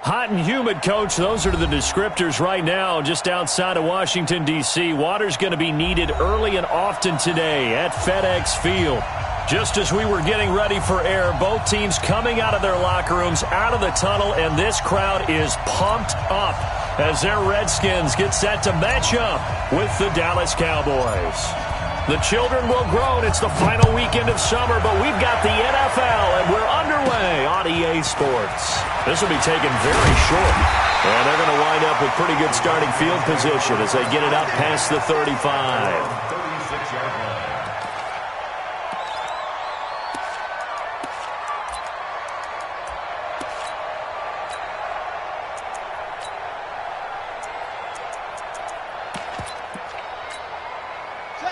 Hot and humid, Coach. Those are the descriptors right now just outside of Washington, D.C. Water's going to be needed early and often today at FedEx Field. Just as we were getting ready for air, both teams coming out of their locker rooms, out of the tunnel, and this crowd is pumped up as their Redskins get set to match up with the Dallas Cowboys. The children will grow. It's the final weekend of summer, but we've got the NFL, and we're underway on EA Sports. This will be taken very short, and they're going to wind up with pretty good starting field position as they get it up past the 35.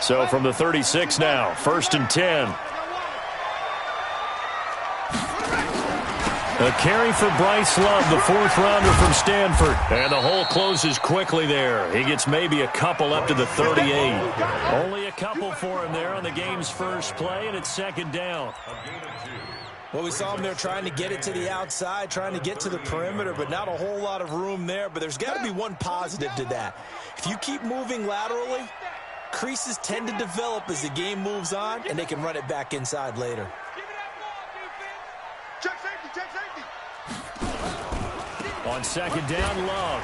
So from the 36 now, 1st and 10. A carry for Bryce Love, the fourth-rounder from Stanford. And the hole closes quickly there. He gets maybe a couple up to the 38. Only a couple for him there on the game's first play, and it's 2nd down. Well, we saw him there trying to get it to the outside, trying to get to the perimeter, but not a whole lot of room there. But there's got to be one positive to that. If you keep moving laterally, creases tend to develop as the game moves on, and they can run it back inside later. On 2nd down, Love.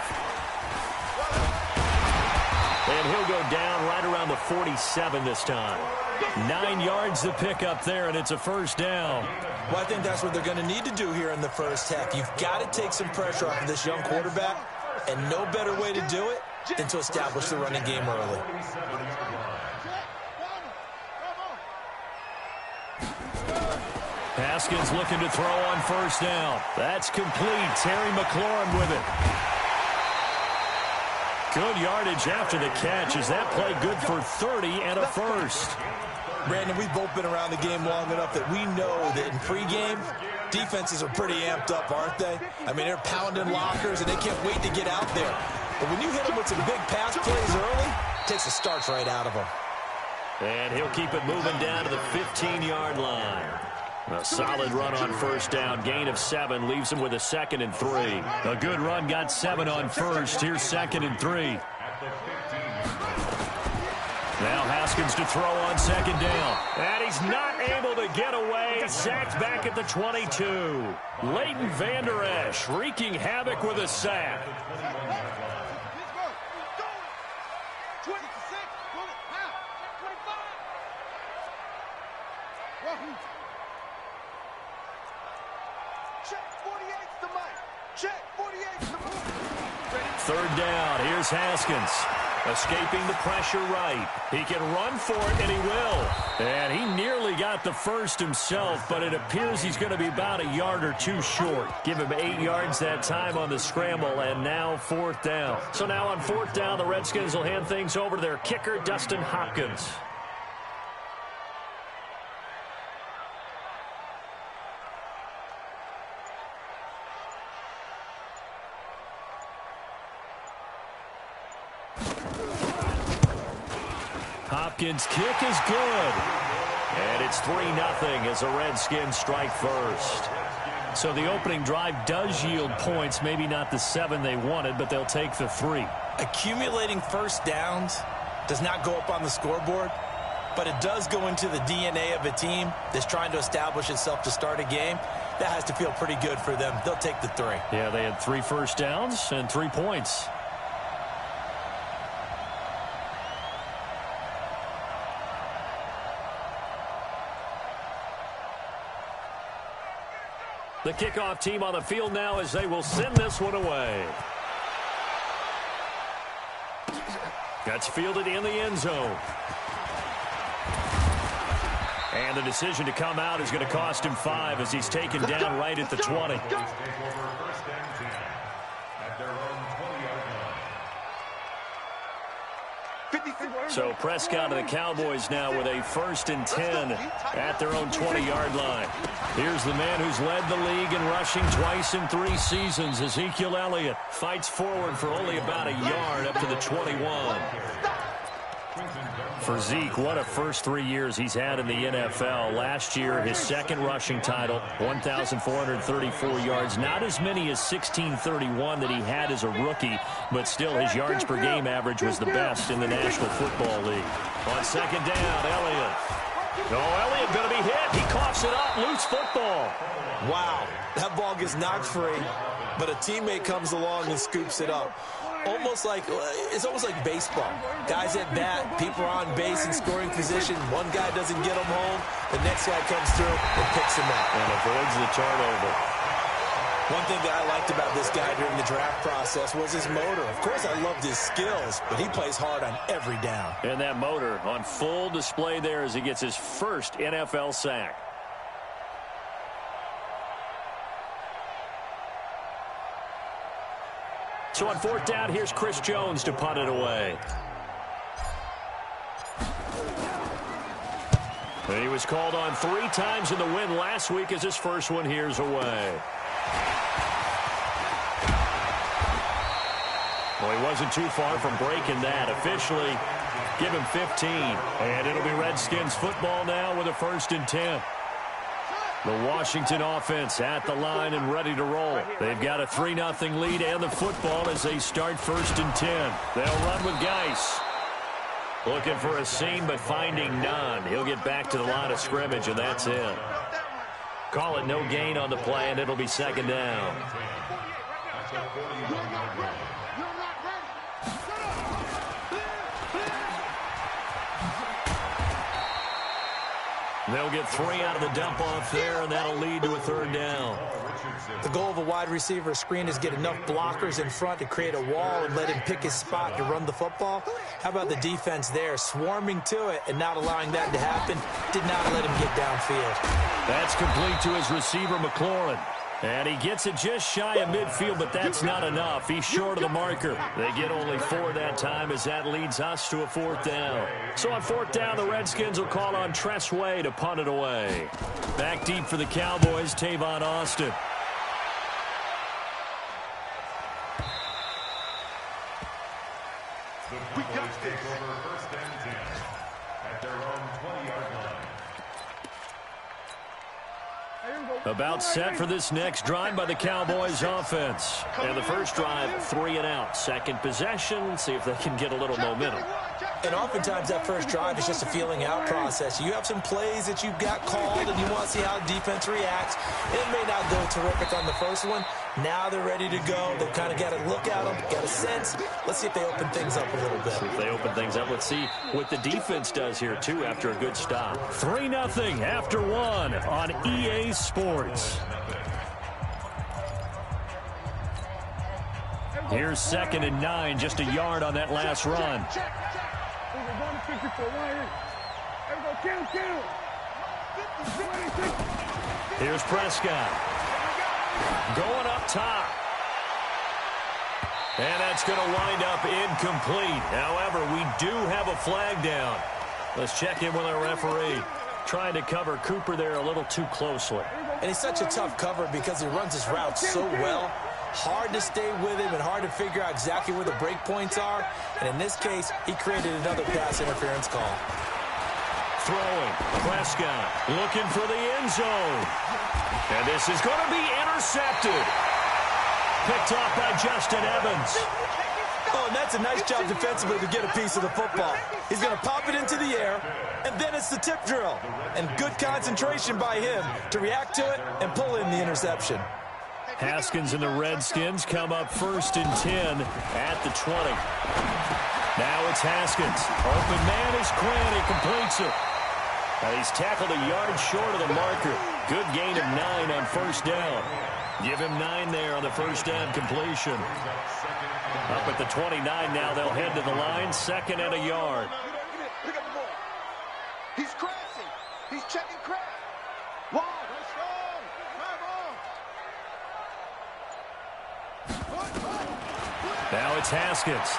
And he'll go down right around the 47 this time. 9 yards to pick up there, and it's a 1st down. Well, I think that's what they're going to need to do here in the first half. You've got to take some pressure off of this young quarterback, and no better way to do it than to establish the running game early. Haskins looking to throw on 1st down. That's complete. Terry McLaurin with it. Good yardage after the catch. Is that play good for 30 and a 1st? Brandon, we've both been around the game long enough that we know that in pregame, defenses are pretty amped up, aren't they? I mean, they're pounding lockers, and they can't wait to get out there. But when you hit them with some big pass plays early, it takes the starch right out of them. And he'll keep it moving down to the 15-yard line. A solid run on 1st down. Gain of 7 leaves him with a 2nd and 3. A good run got 7 on 1st. Here's 2nd and 3. Now Haskins to throw on 2nd down. And he's not able to get away. Sacked back at the 22. Leighton Vander Esch wreaking havoc with a sack. Third down. Here's Haskins. Escaping the pressure right. He can run for it, and he will. And he nearly got the 1st himself, but it appears he's going to be about a yard or 2 short. Give him 8 yards that time on the scramble, and now 4th down. So now on 4th down, the Redskins will hand things over to their kicker, Dustin Hopkins. Hopkins' kick is good. And it's 3-0 as the Redskins strike first. So the opening drive does yield points. Maybe not the 7 they wanted, but they'll take the 3. Accumulating 1st downs does not go up on the scoreboard, but it does go into the DNA of a team that's trying to establish itself to start a game. That has to feel pretty good for them. They'll take the 3. Yeah, they had 3 first downs and 3 points. The kickoff team on the field now as they will send this one away. That's fielded in the end zone. And the decision to come out is going to cost him 5 as he's taken down right at the 20. So Prescott and the Cowboys now with a 1st and 10 at their own 20-yard line. Here's the man who's led the league in rushing twice in 3 seasons. Ezekiel Elliott fights forward for only about a yard up to the 21. For Zeke, what a first 3 years he's had in the NFL. Last year, his second rushing title, 1,434 yards. Not as many as 1,631 that he had as a rookie, but still his yards per game average was the best in the National Football League. On second down, Elliott. Oh, Elliott going to be hit. He coughs it up. Loose football. Wow, that ball gets knocked free, but a teammate comes along and scoops it up. It's almost like baseball. Guys at bat, people are on base in scoring position. One guy doesn't get him home. The next guy comes through and picks him up. And avoids the turnover. One thing that I liked about this guy during the draft process was his motor. Of course, I loved his skills, but he plays hard on every down. And that motor on full display there as he gets his first NFL sack. So on fourth down, here's Chris Jones to punt it away. And he was called on 3 times in the win last week as his first one here's away. Well, he wasn't too far from breaking that. Officially, give him 15. And it'll be Redskins football now with a 1st and 10. The Washington offense at the line and ready to roll. They've got a 3-0 lead and the football as they start 1st and 10. They'll run with Geis. Looking for a seam, but finding none. He'll get back to the line of scrimmage, and that's it. Call it no gain on the play, and it'll be 2nd down. They'll get 3 out of the dump off there, and that'll lead to a 3rd down. The goal of a wide receiver screen is get enough blockers in front to create a wall and let him pick his spot to run the football. How about the defense there, swarming to it and not allowing that to happen? Did not let him get downfield. That's complete to his receiver, McLaurin. And he gets it just shy of midfield, but that's not enough. He's short of the marker. They get only 4 that time as that leads us to a 4th down. So on 4th down, the Redskins will call on Tress Way to punt it away. Back deep for the Cowboys, Tavon Austin. We got this over 1st and 10 at their own 20-yard line. About set for this next drive by the Cowboys offense. And the first drive, 3 and out. Second possession, see if they can get a little momentum. And oftentimes that first drive is just a feeling out process. You have some plays that you've got called and you want to see how the defense reacts. It may not go terrific on the first one. Now they're ready to go. They've kind of got to look at them, got a sense. Let's see if they open things up a little bit. See if they open things up. Let's see what the defense does here, too, after a good stop. 3-0 after 1 on EA Sports. Here's 2nd and 9, just a yard on that last run. Here's Prescott. Going up top. And that's going to wind up incomplete. However, we do have a flag down. Let's check in with our referee. Trying to cover Cooper there a little too closely. And he's such a tough cover because he runs his route so well. Hard to stay with him and hard to figure out exactly where the break points are. And in this case, he created another pass interference call. Throwing. Prescott looking for the end zone. And this is going to be intercepted. Picked off by Justin Evans. Oh, and that's a nice job defensively to get a piece of the football. He's going to pop it into the air, and then it's the tip drill. And good concentration by him to react to it and pull in the interception. Haskins and the Redskins come up 1st and 10 at the 20. Now it's Haskins. Open man is Quinn. He completes it. And he's tackled a yard short of the marker. Good gain of 9 on 1st down. Give him 9 there on the 1st down completion. Up at the 29 now, they'll head to the line. 2nd and a yard. Pick up the ball. He's crashing. He's checking crash. Wow, that's strong. Now it's Haskins.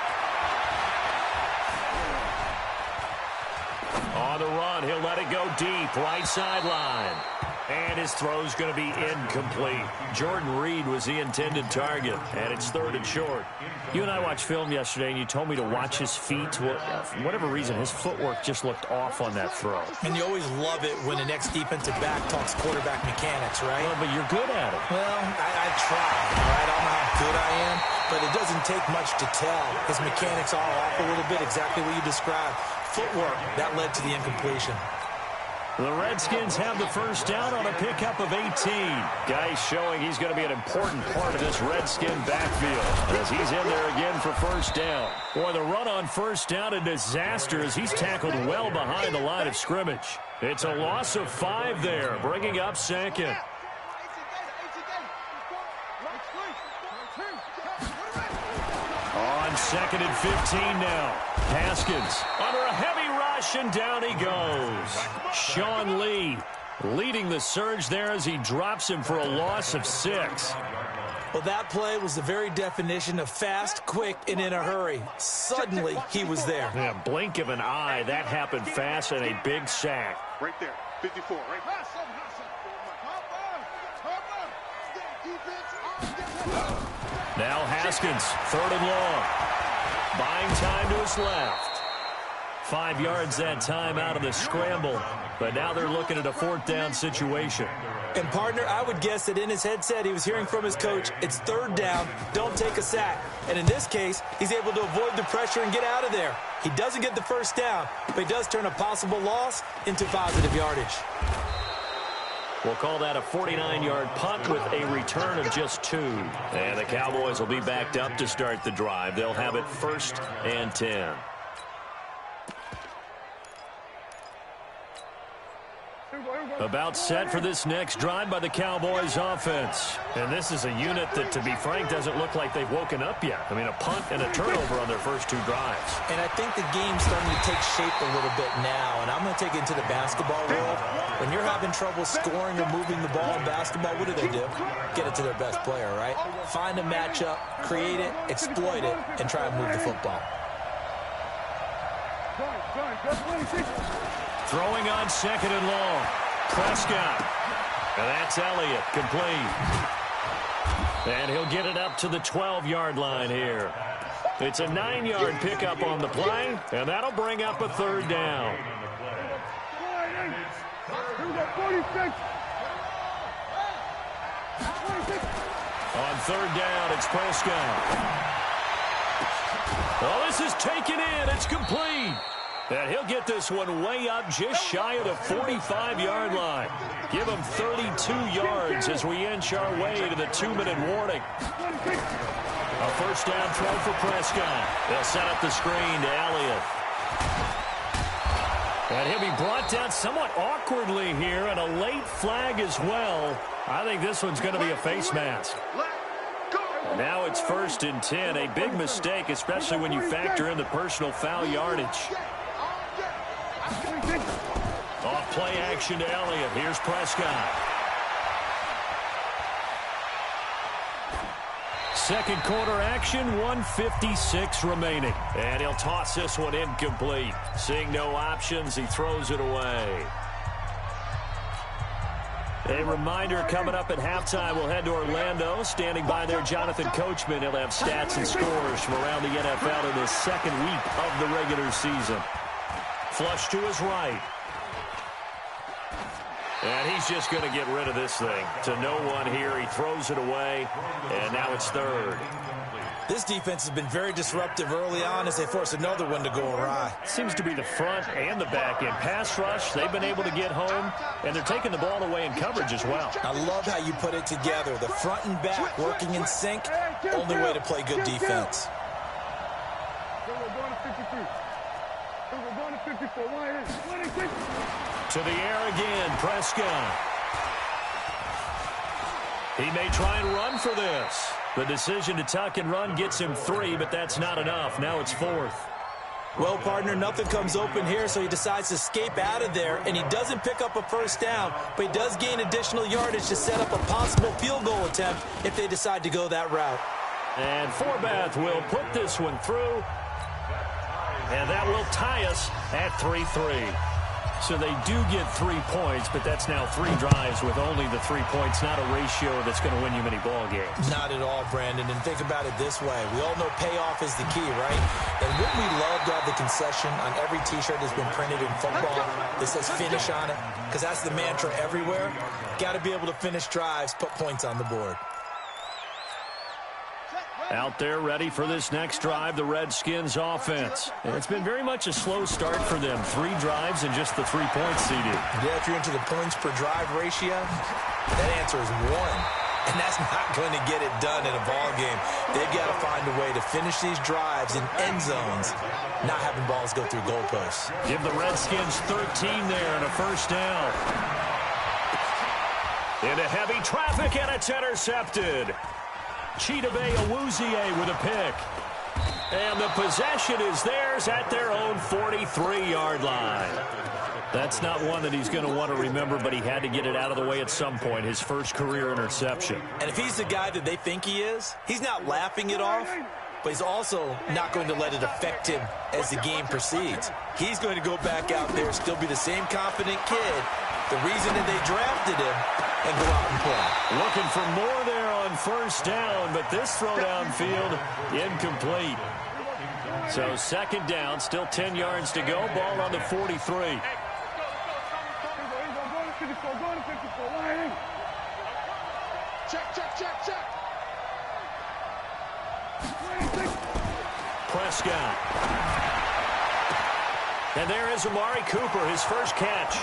On the run, he'll let it go deep. Right sideline. And his throw's going to be incomplete. Jordan Reed was the intended target, and it's 3rd and short. You and I watched film yesterday, and you told me to watch his feet. Well, for whatever reason, his footwork just looked off on that throw. And you always love it when the next defensive back talks quarterback mechanics, right? Well, but you're good at it. Well, I try, all right? I don't know how good I am, but it doesn't take much to tell. His mechanics are off a little bit, exactly what you described. Footwork, that led to the incompletion. The Redskins have the first down on a pickup of 18. Guy showing he's going to be an important part of this Redskin backfield as he's in there again for first down. Boy, the run on first down, a disaster as he's tackled well behind the line of scrimmage. It's a loss of 5 there, bringing up 2nd. On 2nd and 15 now. Haskins under a heavy rush, and down he goes. Sean Lee leading the surge there as he drops him for a loss of 6. Well, that play was the very definition of fast, quick, and in a hurry. Suddenly, he was there. Yeah, blink of an eye. That happened fast, and a big sack. Right there, 54, right? Now Haskins, 3rd and long. Buying time to his left. 5 yards that time out of the scramble, but now they're looking at a 4th down situation. And, partner, I would guess that in his headset he was hearing from his coach, it's 3rd down, don't take a sack. And in this case, he's able to avoid the pressure and get out of there. He doesn't get the first down, but he does turn a possible loss into positive yardage. We'll call that a 49-yard punt with a return of just 2. And the Cowboys will be backed up to start the drive. They'll have it 1st and 10. About set for this next drive by the Cowboys offense. And this is a unit that, to be frank, doesn't look like they've woken up yet. I mean, a punt and a turnover on their first 2 drives. And I think the game's starting to take shape a little bit now. And I'm going to take it into the basketball world. When you're having trouble scoring or moving the ball in basketball, what do? Get it to their best player, right? Find a matchup, create it, exploit it, and try and move the football. Throwing on 2nd and long. Prescott. And that's Elliott, complete. And he'll get it up to the 12-yard line here. It's a 9-yard pickup on the play, and that'll bring up a 3rd down. On 3rd down, it's Prescott. Well, this is taken in. It's complete. And he'll get this one way up just shy of the 45-yard line. Give him 32 yards as we inch our way to the 2-minute warning. A first down throw for Prescott. They'll set up the screen to Elliott. And he'll be brought down somewhat awkwardly here, and a late flag as well. I think this one's going to be a face mask. Now it's 1st and 10. A big mistake, especially when you factor in the personal foul yardage. Off play action to Elliott. Here's Prescott. Second quarter action, 1:56 remaining. And he'll toss this one incomplete. Seeing no options, he throws it away. A reminder, coming up at halftime, we'll head to Orlando. Standing by there, Jonathan Coachman. He'll have stats and scores from around the NFL in the 2nd week of the regular season. Flush to his right. And he's just going to get rid of this thing. To no one here. He throws it away. And now it's 3rd. This defense has been very disruptive early on as they force another one to go awry. Seems to be the front and the back end. Pass rush, they've been able to get home. And they're taking the ball away in coverage as well. I love how you put it together. The front and back working in sync. Only way to play good defense. To the air again, Prescott. He may try and run for this. The decision to tuck and run gets him 3, but that's not enough. Now it's 4th. Well, partner, nothing comes open here, so he decides to escape out of there, and he doesn't pick up a first down, but he does gain additional yardage to set up a possible field goal attempt if they decide to go that route. And Forbath will put this one through, and that will tie us at 3-3. So they do get 3 points, but that's now 3 drives with only the 3 points, not a ratio that's going to win you many ball games. Not at all, Brandon. And think about it this way. We all know payoff is the key, right? And wouldn't we love to have the concession on every T-shirt that's been printed in football that says finish on it? Because that's the mantra everywhere. Got to be able to finish drives, put points on the board. Out there ready for this next drive, the Redskins offense. And it's been very much a slow start for them. 3 drives and just the 3 points, CD. Yeah, if you're into the points per drive ratio, that answer is 1. And that's not going to get it done in a ball game. They've got to find a way to finish these drives in end zones, not having balls go through goalposts. Give the Redskins 13 there and a first down. Into heavy traffic, and it's intercepted. Chidobe Awuzie with a pick. And the possession is theirs at their own 43-yard line. That's not one that he's going to want to remember, but he had to get it out of the way at some point, his first career interception. And if he's the guy that they think he is, he's not laughing it off, but he's also not going to let it affect him as the game proceeds. He's going to go back out there, still be the same confident kid, the reason that they drafted him, and go out and play. Looking for more there on first down, but this throw downfield incomplete. So second down, still 10 yards to go, ball on the 43. Check. Prescott. And there is Amari Cooper, his first catch.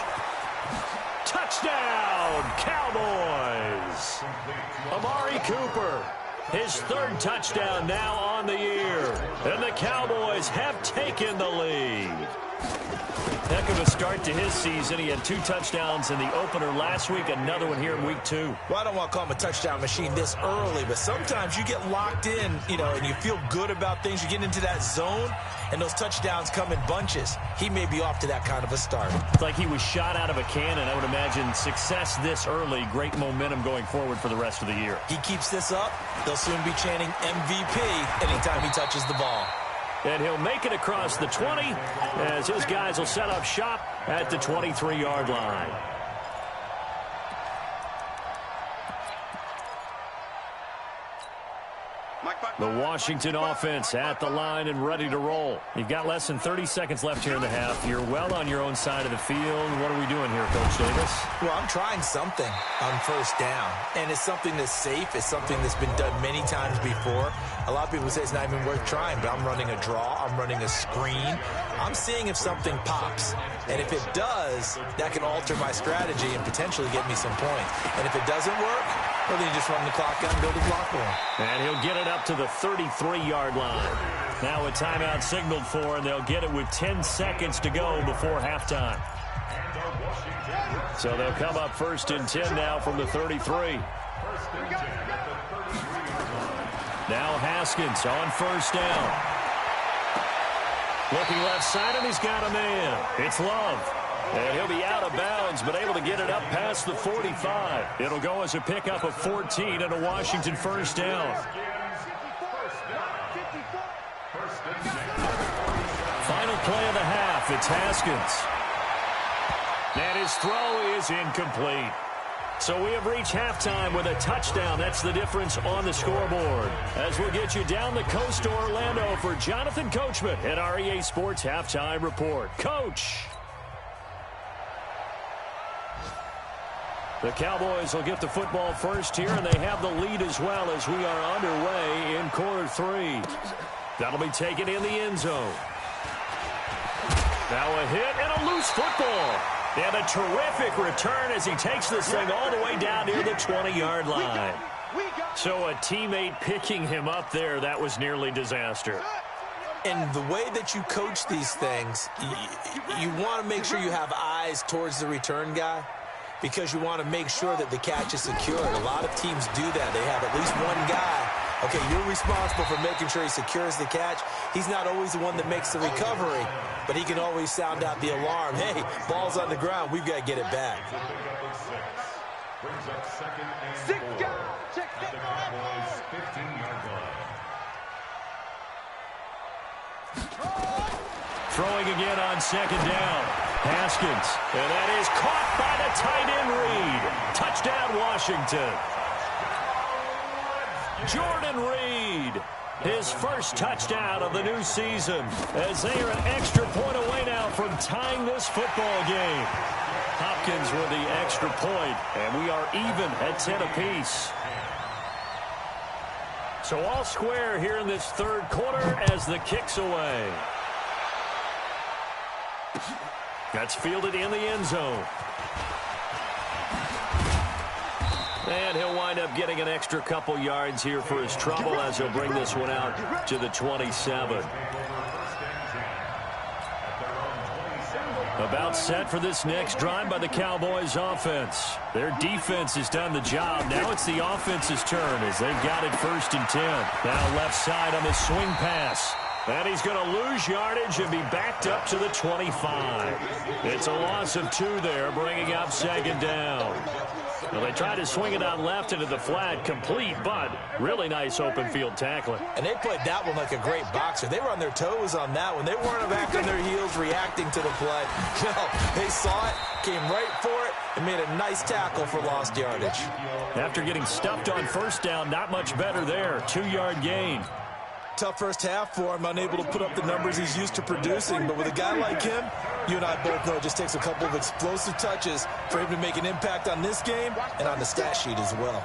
Touchdown, Cowboys! Amari Cooper, his 3rd touchdown now on the year. And the Cowboys have taken the lead. Heck of a start to his season. He had 2 touchdowns in the opener last week, another one here in week 2. Well, I don't want to call him a touchdown machine this early, but sometimes you get locked in, and you feel good about things. You get into that zone, and those touchdowns come in bunches. He may be off to that kind of a start. It's like he was shot out of a cannon. I would imagine success this early, great momentum going forward for the rest of the year. He keeps this up, they'll soon be chanting MVP anytime he touches the ball. And he'll make it across the 20 as his guys will set up shop at the 23-yard line. The Washington offense at the line and ready to roll. You've got less than 30 seconds left here in the half. You're well on your own side of the field. What are we doing here, Coach Davis? Well, I'm trying something on first down, and it's something that's safe. It's something that's been done many times before. A lot of people say it's not even worth trying, but I'm running a draw. I'm running a screen. I'm seeing if something pops, and if it does, that can alter my strategy and potentially get me some points. And if it doesn't work, well, then you just run the clock out and go to block more. And he'll get it up to the 33-yard line. Now a timeout signaled for, and they'll get it with 10 seconds to go before halftime. So they'll come up 1st and 10 now from the 33. Now Haskins on first down. Looking left side, and he's got a man. It's Love. And he'll be out of bounds, but able to get it up past the 45. It'll go as a pickup of 14 and a Washington first down. Final play of the half. It's Haskins. And his throw is incomplete. So we have reached halftime with a touchdown. That's the difference on the scoreboard. As we'll get you down the coast to Orlando for Jonathan Coachman at our EA Sports Halftime Report. Coach. The Cowboys will get the football first here, and they have the lead as well as we are underway in quarter 3. That'll be taken in the end zone. Now a hit and a loose football. And a terrific return as he takes this thing all the way down near the 20-yard line. So a teammate picking him up there, that was nearly disaster. And the way that you coach these things, you want to make sure you have eyes towards the return guy, because you want to make sure that the catch is secured. A lot of teams do that. They have at least one guy. Okay, you're responsible for making sure he secures the catch. He's not always the one that makes the recovery, but he can always sound out the alarm. Hey, ball's on the ground. We've got to get it back. Brings up 2nd and 4 at the Cowboys' 15-yard line. Throwing again on 2nd down. Haskins, and that is caught by the tight end Reed. Touchdown, Washington. Jordan Reed, his first touchdown of the new season, as they are an extra point away now from tying this football game. Hopkins with the extra point, and we are even at 10 apiece. So all square here in this third quarter as the kick's away. That's fielded in the end zone. And he'll wind up getting an extra couple yards here for his trouble as he'll bring this one out to the 27. About set for this next drive by the Cowboys offense. Their defense has done the job. Now it's the offense's turn as they've got it 1st and 10. Now left side on the swing pass. And he's going to lose yardage and be backed up to the 25. It's a loss of 2 there, bringing up 2nd down. Well, they tried to swing it out left into the flat, complete, but really nice open field tackling. And they played that one like a great boxer. They were on their toes on that one. They weren't back on their heels reacting to the play. No, they saw it, came right for it, and made a nice tackle for lost yardage. After getting stuffed on 1st down, not much better there. 2-yard gain. Tough first half for him, unable to put up the numbers he's used to producing. But with a guy like him, you and I both know it just takes a couple of explosive touches for him to make an impact on this game and on the stat sheet as well.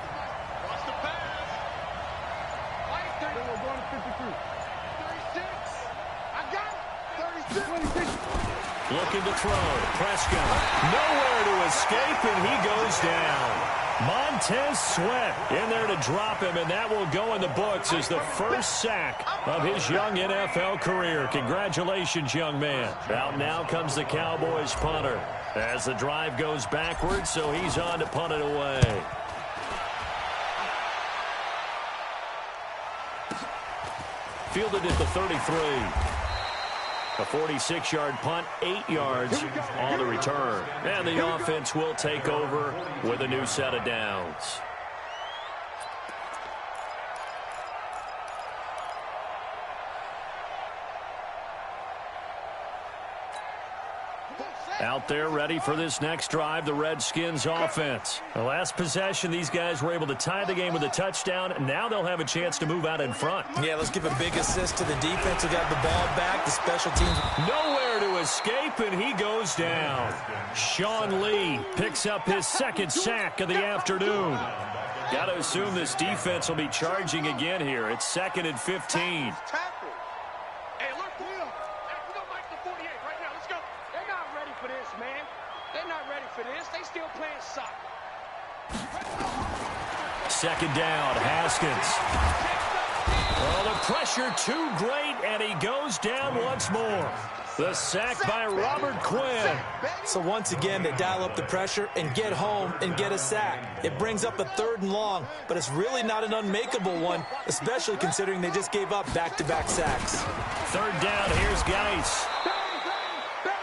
Looking to throw. Prescott. Nowhere to escape, and he goes down. Montez Sweat in there to drop him, and that will go in the books as the first sack of his young NFL career. Congratulations, young man. Out now comes the Cowboys punter as the drive goes backwards, so he's on to punt it away. Fielded at the 33. A 46-yard punt, 8 yards on the return. And the offense will take over with a new set of downs. Out there ready for this next drive, the Redskins offense. The last possession, these guys were able to tie the game with a touchdown. Now they'll have a chance to move out in front. Yeah, let's give a big assist to the defense who got the ball back. The special teams. Nowhere to escape, and he goes down. Sean Lee picks up his 2nd sack of the afternoon. Got to assume this defense will be charging again here. It's 2nd and 15. Second down, Haskins. Well, the pressure too great, and he goes down once more. The sack by Robert Quinn. So once again, they dial up the pressure and get home and get a sack. It brings up a 3rd and long, but it's really not an unmakeable one, especially considering they just gave up back-to-back sacks. 3rd down, here's Geis.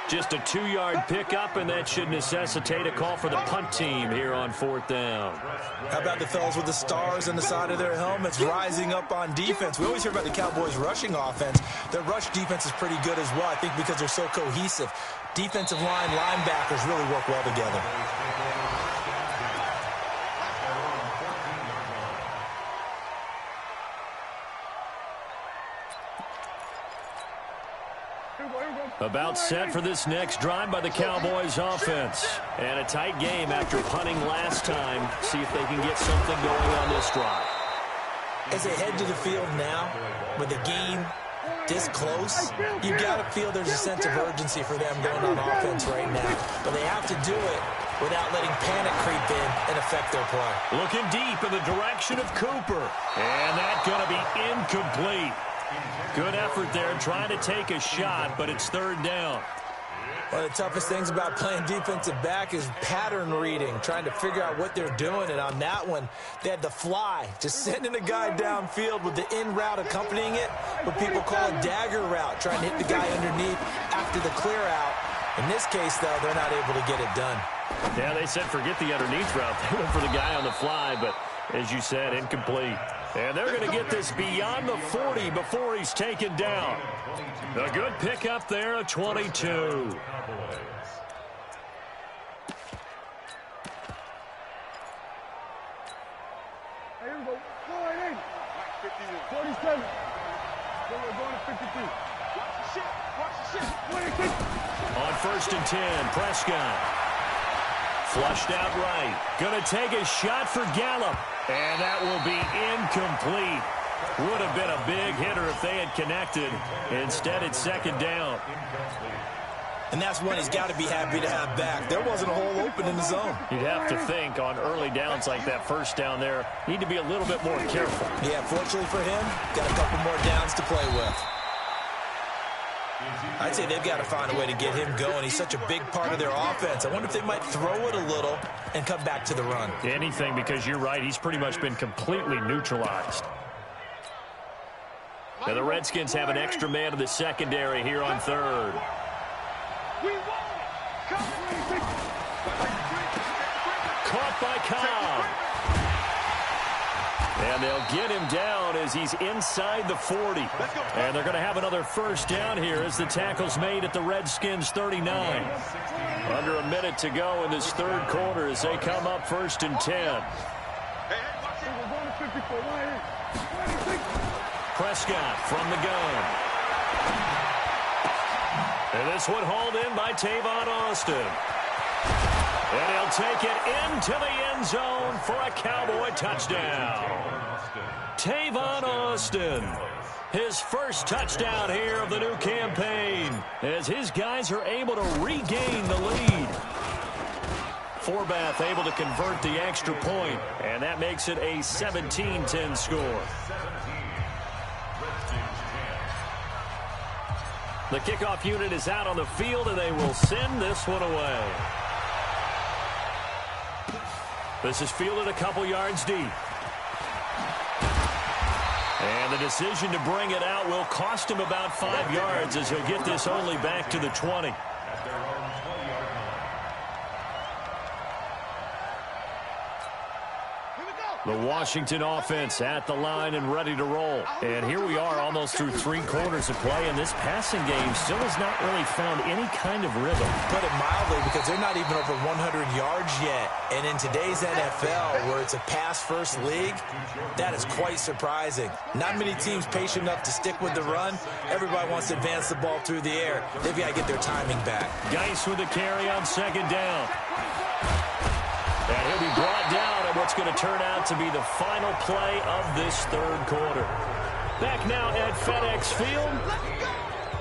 Just a 2-yard pickup, and that should necessitate a call for the punt team here on 4th down. How about the fellas with the stars on the side of their helmets rising up on defense? We always hear about the Cowboys' rushing offense. Their rush defense is pretty good as well, I think, because they're so cohesive. Defensive line, linebackers really work well together. About set for this next drive by the Cowboys offense. And a tight game after punting last time. See if they can get something going on this drive. As they head to the field now, with the game this close, you've got to feel there's a sense of urgency for them going on offense right now. But they have to do it without letting panic creep in and affect their play. Looking deep in the direction of Cooper. And that's going to be incomplete. Good effort there, trying to take a shot, but it's 3rd down. One of the toughest things about playing defensive back is pattern reading, trying to figure out what they're doing. And on that one, they had the fly, just sending a guy downfield with the in route accompanying it, what people call a dagger route, trying to hit the guy underneath after the clear out. In this case, though, they're not able to get it done. Yeah, they said forget the underneath route. They went for the guy on the fly, but as you said, incomplete. And they're going to get this beyond the 40 before he's taken down. A good pickup there, a 22. On 1st and 10, Prescott. Flushed out right. Going to take a shot for Gallup. And that will be incomplete. Would have been a big hitter if they had connected. Instead, it's 2nd down. And that's one he's got to be happy to have back. There wasn't a hole open in the zone. You'd have to think on early downs like that 1st down there, need to be a little bit more careful. Yeah, fortunately for him, got a couple more downs to play with. I'd say they've got to find a way to get him going. He's such a big part of their offense. I wonder if they might throw it a little and come back to the run. Anything, because you're right, he's pretty much been completely neutralized. Now the Redskins have an extra man in the secondary here on 3rd. Caught by Cobb. And they'll get him down as he's inside the 40. And they're going to have another 1st down here as the tackle's made at the Redskins 39. Under a minute to go in this 3rd quarter as they come up 1st and 10. Prescott from the gun. And this one hauled in by Tavon Austin. And he'll take it into the end zone for a Cowboy touchdown. Tavon Austin, his 1st touchdown here of the new campaign, as his guys are able to regain the lead. Forbath able to convert the extra point, and that makes it a 17-10 score. The kickoff unit is out on the field, and they will send this one away. This is fielded a couple yards deep. And the decision to bring it out will cost him about 5 yards as he'll get this only back to the 20. The Washington offense at the line and ready to roll. And here we are almost through 3 quarters of play, and this passing game still has not really found any kind of rhythm. Put it mildly, because they're not even over 100 yards yet. And in today's NFL, where it's a pass-first league, that is quite surprising. Not many teams patient enough to stick with the run. Everybody wants to advance the ball through the air. They've got to get their timing back. Geis with a carry on 2nd down. And he'll be brought down at what's going to turn out to be the final play of this 3rd quarter. Back now at FedEx Field.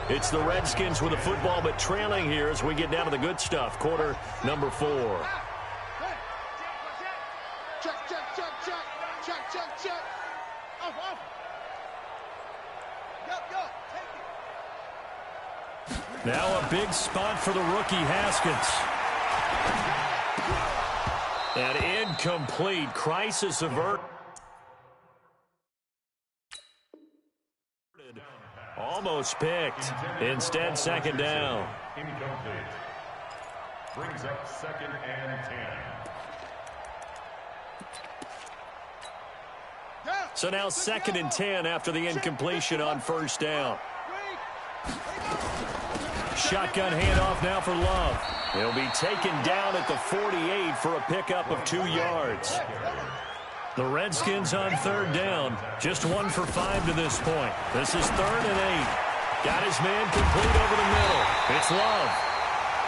It's the Redskins with the football, but trailing here as we get down to the good stuff. Quarter number 4. Check, check, check, check. Check, check, check. Off, off. Go, take it. Now a big spot for the rookie Haskins. And incomplete. Crisis averted. Almost picked. Instead, 2nd down. Incomplete. Brings up 2nd and 10. So now 2nd and 10 after the incompletion on 1st down. Shotgun handoff now for Love. He'll be taken down at the 48 for a pickup of 2 yards. The Redskins on 3rd down. Just 1 for 5 to this point. This is 3rd and 8. Got his man complete over the middle. It's Love.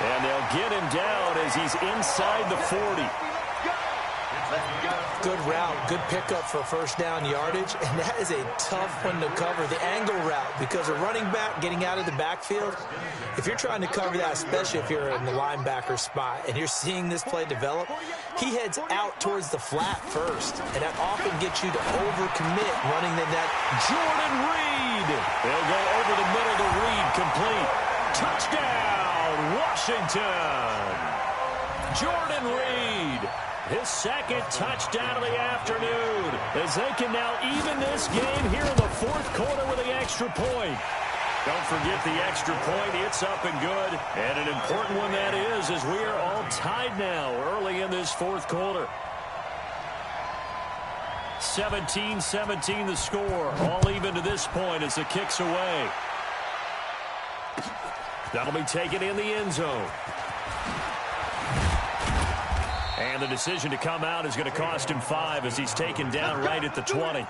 And they'll get him down as he's inside the 40. Good route, good pickup for 1st down yardage, and that is a tough one to cover, the angle route, because a running back getting out of the backfield, if you're trying to cover that, especially if you're in the linebacker spot and you're seeing this play develop, he heads out towards the flat first, and that often gets you to overcommit running that. Jordan Reed. They'll go over the middle to Reed, complete. Touchdown, Washington. Jordan Reed. His 2nd touchdown of the afternoon as they can now even this game here in the 4th quarter with the extra point. Don't forget the extra point. It's up and good. And an important one that is, as we are all tied now early in this 4th quarter. 17-17 the score. All even to this point as the kick's away. That'll be taken in the end zone. And the decision to come out is going to cost him 5 as he's taken down right at the 20.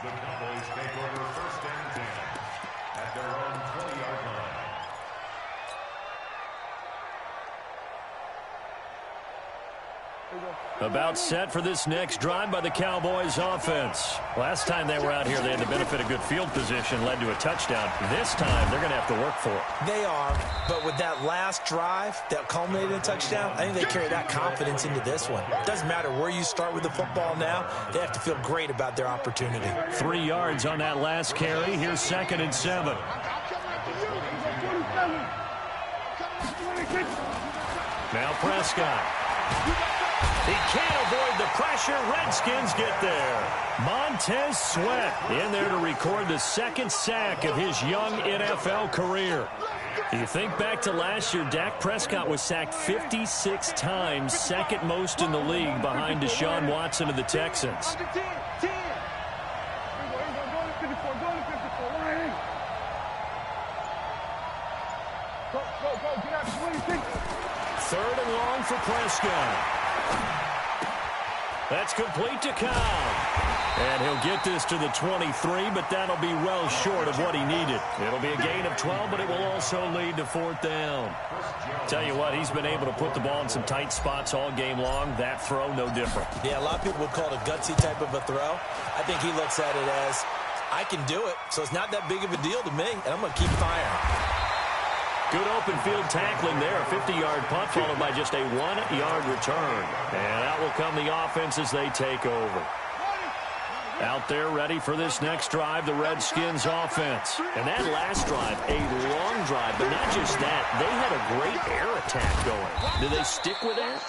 About set for this next drive by the Cowboys offense. Last time they were out here, they had the benefit of good field position, led to a touchdown. This time, they're going to have to work for it. They are, but with that last drive that culminated in a touchdown, I think they carry that confidence into this one. It doesn't matter where you start with the football now. They have to feel great about their opportunity. 3 yards on that last carry. Here's 2nd and 7. Now Prescott. He can't avoid the pressure. Redskins get there. Montez Sweat in there to record the 2nd sack of his young NFL career. You think back to last year, Dak Prescott was sacked 56 times, 2nd most in the league behind Deshaun Watson of the Texans. Third and long for Prescott. That's complete to Cobb. And he'll get this to the 23, but that'll be well short of what he needed. It'll be a gain of 12, but it will also lead to 4th down. Tell you what, he's been able to put the ball in some tight spots all game long. That throw, no different. Yeah, a lot of people would call it a gutsy type of a throw. I think he looks at it as, I can do it, so it's not that big of a deal to me, and I'm going to keep firing. Good open field tackling there. A 50-yard punt followed by just a 1-yard return. And out will come the offense as they take over. Out there ready for this next drive, the Redskins offense. And that last drive, a long drive, but not just that. They had a great air attack going. Do they stick with that?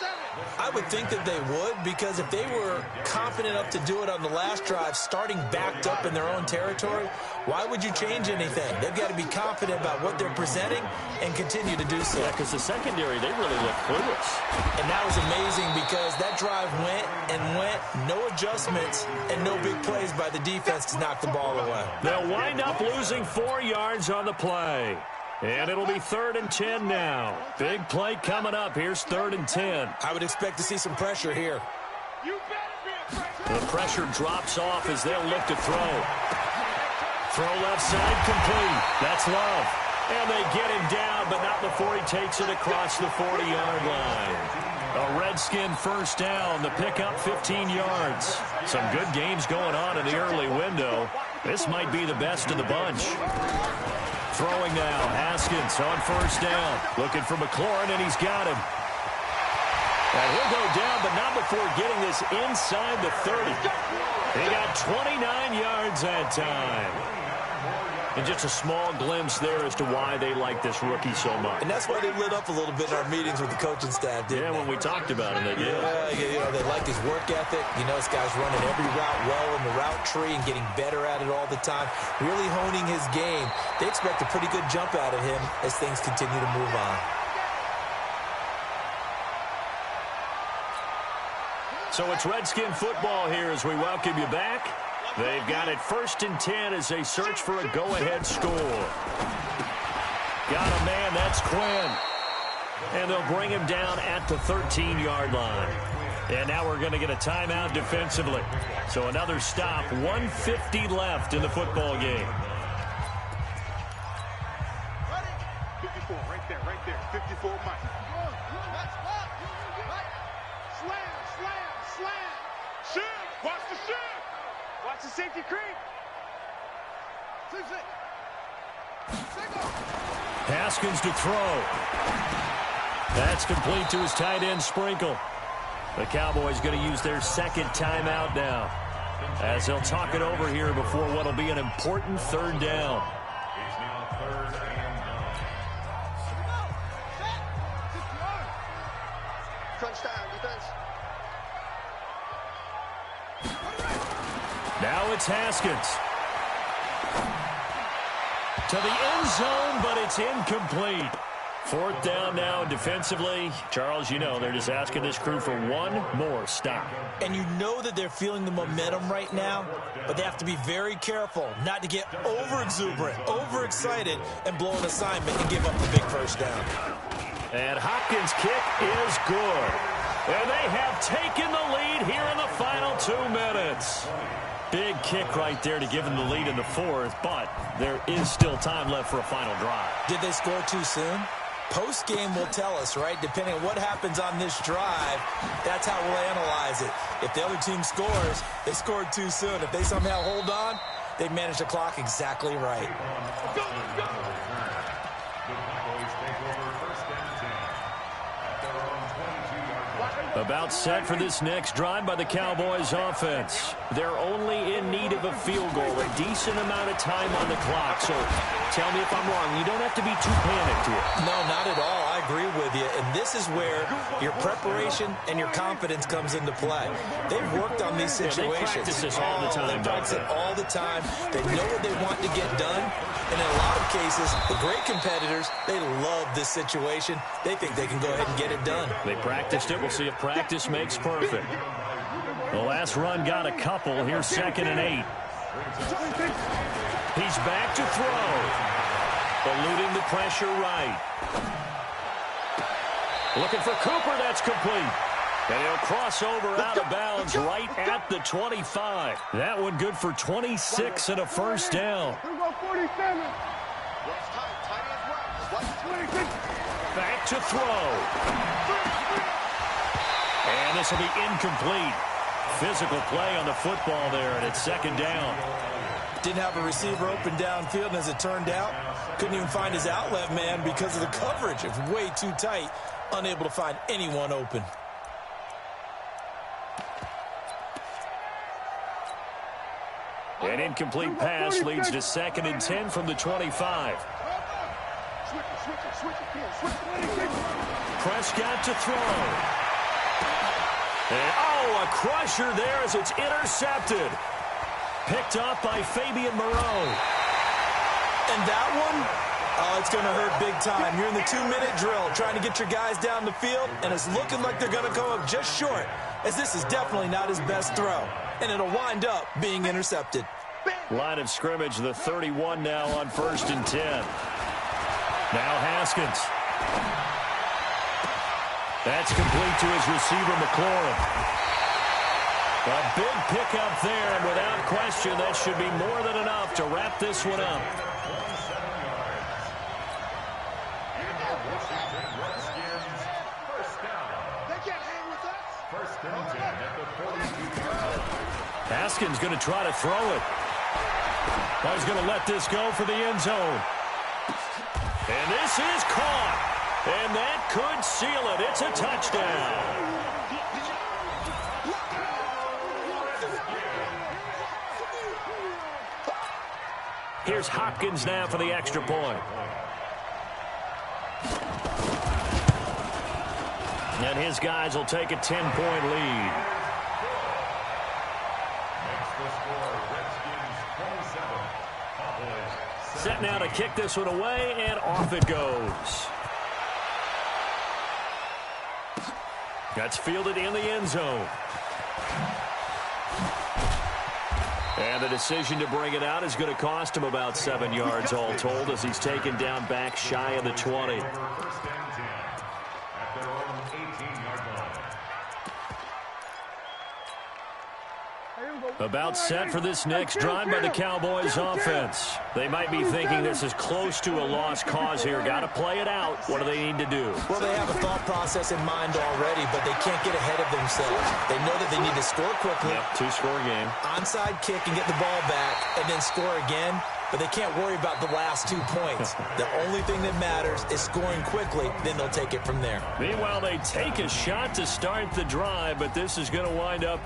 I would think that they would, because if they were confident enough to do it on the last drive, starting backed up in their own territory, why would you change anything? They've got to be confident about what they're presenting and continue to do so. Yeah, because the secondary, they really look clueless. And that was amazing because that drive went and went, no adjustments, and no big plays by the defense to knock the ball away. They'll wind up losing 4 yards on the play. And it'll be 3rd and 10 now. Big play coming up. Here's 3rd and 10. I would expect to see some pressure here. The pressure drops off as they'll look to throw. Throw left side complete. That's Love. And they get him down, but not before he takes it across the 40-yard line. A Redskin 1st down. The pickup 15 yards. Some good games going on in the early window. This might be the best of the bunch. Throwing now, Haskins on 1st down. Looking for McLaurin, and he's got him. And he'll go down, but not before getting this inside the 30. He got 29 yards that time. And just a small glimpse there as to why they like this rookie so much. And that's why they lit up a little bit in our meetings with the coaching staff, didn't they? When we talked about him, they did. Yeah, they like his work ethic. You know, this guy's running every route well in the route tree and getting better at it all the time, really honing his game. They expect a pretty good jump out of him as things continue to move on. So it's Redskin football here as we welcome you back. They've got it 1st and 10 as they search for a go-ahead score. Got a man, that's Quinn. And they'll bring him down at the 13-yard line. And now we're going to get a timeout defensively. So another stop, 1:50 left in the football game. 54, right there, 54 Mike. Slam. Shift, watch the shift. Watch the safety creep. Haskins to throw. That's complete to his tight end, Sprinkle. The Cowboys going to use their 2nd timeout now, as they'll talk it over here before what will be an important 3rd down. It's now 3rd and 9. Crunch time, defense. Now it's Haskins. To the end zone, but it's incomplete. 4th down now defensively. Charles, you know, they're just asking this crew for one more stop. And you know that they're feeling the momentum right now, but they have to be very careful not to get over-exuberant, overexcited, and blow an assignment and give up the big 1st down. And Hopkins' kick is good. And they have taken the lead here in the final 2 minutes. Big kick right there to give them the lead in the 4th, but there is still time left for a final drive. Did they score too soon? Post-game will tell us, right? Depending on what happens on this drive, that's how we'll analyze it. If the other team scores, they scored too soon. If they somehow hold on, they manage the clock exactly right. About set for this next drive by the Cowboys offense. They're only in need of a field goal, a decent amount of time on the clock. So tell me if I'm wrong. You don't have to be too panicked here. No, not at all. I agree with you. And this is where your preparation and your confidence comes into play. They've worked on these situations. They practice this all the time. They practice it all the time. They know what they want to get done. And in a lot of cases, the great competitors, they love this situation. They think they can go ahead and get it done. They practiced it. We'll see if practice makes perfect. The last run got a couple. Here's 2nd and 8. He's back to throw. Eluding the pressure right. Looking for Cooper. That's complete. And he'll cross over out of bounds right at the 25. That one good for 26 and a first down. Back to throw. And this will be incomplete. Physical play on the football there, and it's 2nd down. Didn't have a receiver open downfield, and as it turned out, couldn't even find his outlet man because of the coverage. It's way too tight, unable to find anyone open. An incomplete pass leads to 2nd and 10 from the 25. Prescott to throw. And, a crusher there as it's intercepted. Picked up by Fabian Moreau. And that one, it's going to hurt big time. You're in the 2-minute drill trying to get your guys down the field, and it's looking like they're going to go up just short, as this is definitely not his best throw. And it'll wind up being intercepted. Line of scrimmage, the 31 now on 1st and 10. Now Haskins. That's complete to his receiver, McLaurin. A big pickup there, and without question, that should be more than enough to wrap this one up. Haskins going to try to throw it. He's going to let this go for the end zone. And this is caught. And that could seal it. It's a touchdown. Here's Hopkins now for the extra point. And his guys will take a 10-point lead. Set now to kick this one away, and off it goes. That's fielded in the end zone. And the decision to bring it out is going to cost him about 7 yards all told, as he's taken down back shy of the 20. About set for this next drive by the Cowboys offense. They might be thinking this is close to a lost cause here. Got to play it out. What do they need to do? Well, they have a thought process in mind already, but they can't get ahead of themselves. They know that they need to score quickly. Yep, two-score game. Onside kick and get the ball back and then score again. But they can't worry about the last 2 points. The only thing that matters is scoring quickly. Then they'll take it from there. Meanwhile, they take a shot to start the drive, but this is going to wind up